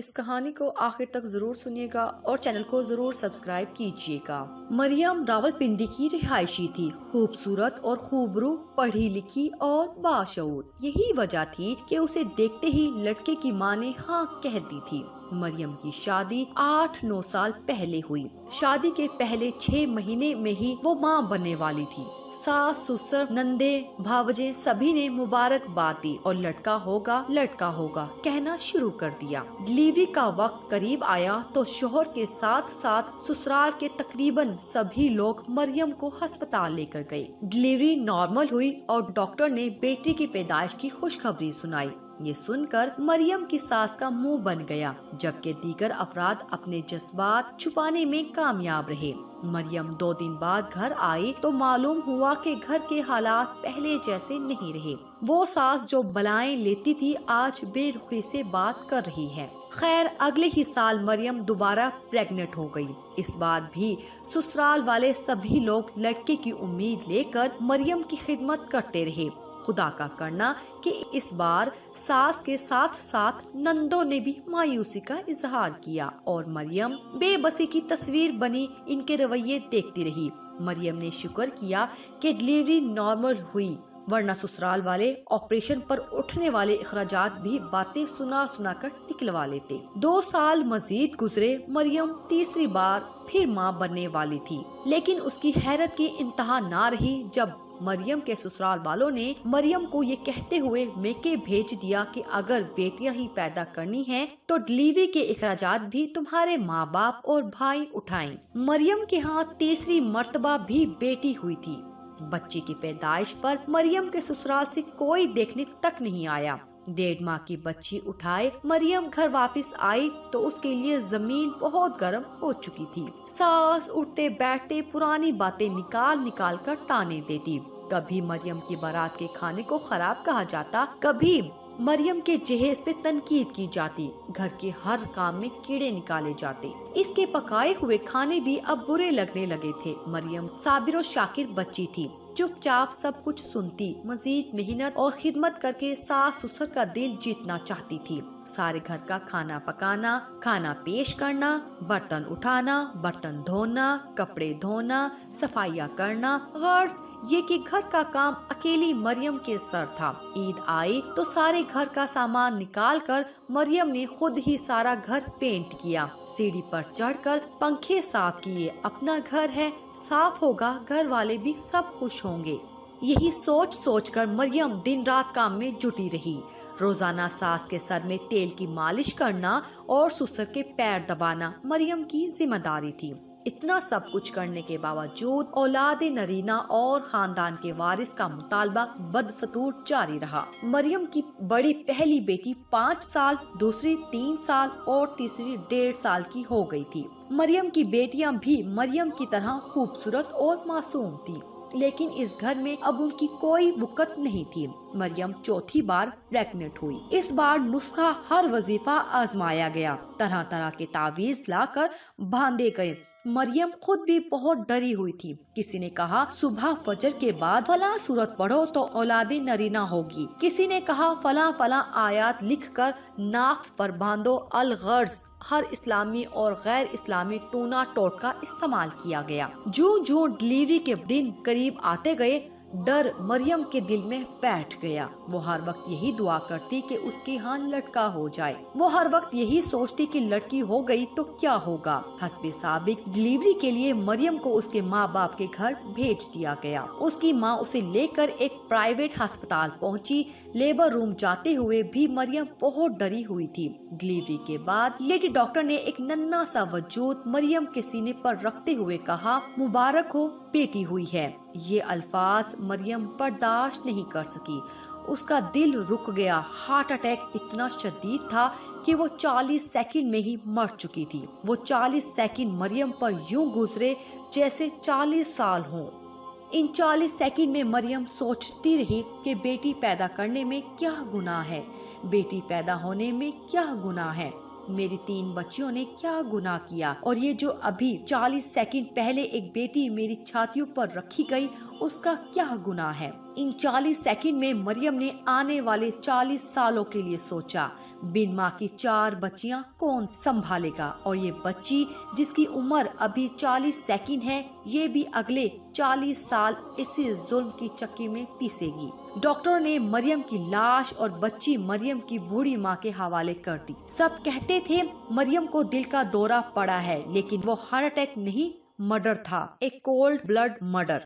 اس کہانی کو آخر تک ضرور سنیے گا اور چینل کو ضرور سبسکرائب کیجیے گا۔ مریم راولپنڈی کی رہائشی تھی، خوبصورت اور خوبرو، پڑھی لکھی اور باشعور۔ یہی وجہ تھی کہ اسے دیکھتے ہی لڑکے کی ماں نے ہاں کہہ دی تھی۔ مریم کی شادی 8-9 سال پہلے ہوئی۔ شادی کے پہلے 6 مہینے میں ہی وہ ماں بننے والی تھی۔ ساس سسر نندے بھاوجے سبھی نے مبارکباد دی اور لڑکا ہوگا کہنا شروع کر دیا۔ ڈلیوری کا وقت قریب آیا تو شوہر کے ساتھ ساتھ سسرال کے تقریباً سبھی لوگ مریم کو ہسپتال لے کر گئے۔ ڈلیوری نارمل ہوئی اور ڈاکٹر نے بیٹی کی پیدائش کی خوشخبری سنائی۔ یہ سن کر مریم کی ساس کا منہ بن گیا، جبکہ دیگر افراد اپنے جذبات چھپانے میں کامیاب رہے۔ مریم 2 دن بعد گھر آئی تو معلوم ہوا کہ گھر کے حالات پہلے جیسے نہیں رہے۔ وہ ساس جو بلائیں لیتی تھی آج بے رخی سے بات کر رہی ہے۔ خیر، اگلے ہی سال مریم دوبارہ پریگننٹ ہو گئی۔ اس بار بھی سسرال والے سبھی لوگ لڑکے کی امید لے کر مریم کی خدمت کرتے رہے۔ خدا کا کرنا کہ اس بار ساس کے ساتھ ساتھ نندوں نے بھی مایوسی کا اظہار کیا اور مریم بے بسی کی تصویر بنی ان کے رویے دیکھتی رہی۔ مریم نے شکر کیا کہ ڈلیوری نارمل ہوئی، ورنہ سسرال والے آپریشن پر اٹھنے والے اخراجات بھی باتیں سنا کر نکلوا لیتے۔ 2 سال مزید گزرے، مریم تیسری بار پھر ماں بننے والی تھی، لیکن اس کی حیرت کی انتہا نہ رہی جب مریم کے سسرال والوں نے مریم کو یہ کہتے ہوئے میکے بھیج دیا کہ اگر بیٹیاں ہی پیدا کرنی ہیں تو ڈلیوری کے اخراجات بھی تمہارے ماں باپ اور بھائی اٹھائیں۔ مریم کے ہاں تیسری مرتبہ بھی بیٹی ہوئی تھی۔ بچی کی پیدائش پر مریم کے سسرال سے کوئی دیکھنے تک نہیں آیا۔ 1.5 ماہ کی بچی اٹھائے مریم گھر واپس آئی تو اس کے لیے زمین بہت گرم ہو چکی تھی۔ ساس اٹھتے بیٹھتے پرانی باتیں نکال کر تانے دیتی۔ کبھی مریم کی بارات کے کھانے کو خراب کہا جاتا، کبھی مریم کے جہیز پہ تنقید کی جاتی، گھر کے ہر کام میں کیڑے نکالے جاتے۔ اس کے پکائے ہوئے کھانے بھی اب برے لگنے لگے تھے۔ مریم صابر و شاکر بچی تھی، چپ چاپ سب کچھ سنتی، مزید محنت اور خدمت کر کے ساس سسر کا دل جیتنا چاہتی تھی۔ سارے گھر کا کھانا پکانا، کھانا پیش کرنا، برتن اٹھانا، برتن دھونا، کپڑے دھونا، صفائیاں کرنا، غرض یہ کہ گھر کا کام اکیلی مریم کے سر تھا۔ عید آئی تو سارے گھر کا سامان نکال کر مریم نے خود ہی سارا گھر پینٹ کیا، سیڑھی پر چڑھ کر پنکھے صاف کیے۔ اپنا گھر ہے، صاف ہوگا، گھر والے بھی سب خوش ہوں گے۔ یہی سوچ کر مریم دن رات کام میں جٹی رہی۔ روزانہ ساس کے سر میں تیل کی مالش کرنا اور سسر کے پیر دبانا مریم کی ذمہ داری تھی۔ اتنا سب کچھ کرنے کے باوجود اولاد نرینہ اور خاندان کے وارث کا مطالبہ بدستور جاری رہا۔ مریم کی بڑی پہلی بیٹی 5 سال، دوسری 3 سال اور تیسری 1.5 سال کی ہو گئی تھی۔ مریم کی بیٹیاں بھی مریم کی طرح خوبصورت اور معصوم تھی، لیکن اس گھر میں اب ان کی کوئی وقت نہیں تھی۔ مریم چوتھی بار پریگننٹ ہوئی۔ اس بار نسخہ ہر وظیفہ آزمایا گیا، طرح طرح کے تعویذ لا کر باندھے گئے۔ مریم خود بھی بہت ڈری ہوئی تھی۔ کسی نے کہا صبح فجر کے بعد فلاں سورت پڑھو تو اولاد نرینہ ہوگی، کسی نے کہا فلاں آیات لکھ کر ناف پر باندھو۔ الغرض ہر اسلامی اور غیر اسلامی ٹونا ٹوٹکا استعمال کیا گیا۔ جو ڈلیوری کے دن قریب آتے گئے، ڈر مریم کے دل میں بیٹھ گیا۔ وہ ہر وقت یہی دعا کرتی کہ اس کے ہاں لڑکا ہو جائے۔ وہ ہر وقت یہی سوچتی کہ لڑکی ہو گئی تو کیا ہوگا۔ حسب سابق ڈلیوری کے لیے مریم کو اس کے ماں باپ کے گھر بھیج دیا گیا۔ اس کی ماں اسے لے کر ایک پرائیویٹ ہسپتال پہنچی۔ لیبر روم جاتے ہوئے بھی مریم بہت ڈری ہوئی تھی۔ ڈلیوری کے بعد لیڈی ڈاکٹر نے ایک ننھا سا وجود مریم کے سینے پر رکھتے ہوئے کہا، مبارک ہو، بیٹی ہوئی ہے۔ یہ الفاظ مریم برداشت نہیں کر سکی۔ اس کا دل رک گیا۔ ہارٹ اٹیک اتنا شدید تھا کہ وہ 40 سیکنڈ میں ہی مر چکی تھی۔ وہ 40 سیکنڈ مریم پر یوں گزرے جیسے 40 سال ہوں۔ ان 40 سیکنڈ میں مریم سوچتی رہی کہ بیٹی پیدا کرنے میں کیا گناہ ہے، بیٹی پیدا ہونے میں کیا گناہ ہے، میری 3 بچیوں نے کیا گناہ کیا، اور یہ جو ابھی 40 سیکنڈ پہلے ایک بیٹی میری چھاتیوں پر رکھی گئی، اس کا کیا گناہ ہے۔ ان 40 سیکنڈ میں مریم نے آنے والے 40 سالوں کے لیے سوچا، بن ماں کی 4 بچیاں کون سنبھالے گا، اور یہ بچی جس کی عمر ابھی 40 سیکنڈ ہے، یہ بھی اگلے 40 سال اسی ظلم کی چکی میں پیسے گی۔ ڈاکٹر نے مریم کی لاش اور بچی مریم کی بوڑھی ماں کے حوالے کر دی۔ سب کہتے تھے مریم کو دل کا دورہ پڑا ہے، لیکن وہ ہارٹ اٹیک نہیں، مرڈر تھا، ایک کولڈ بلڈ مرڈر۔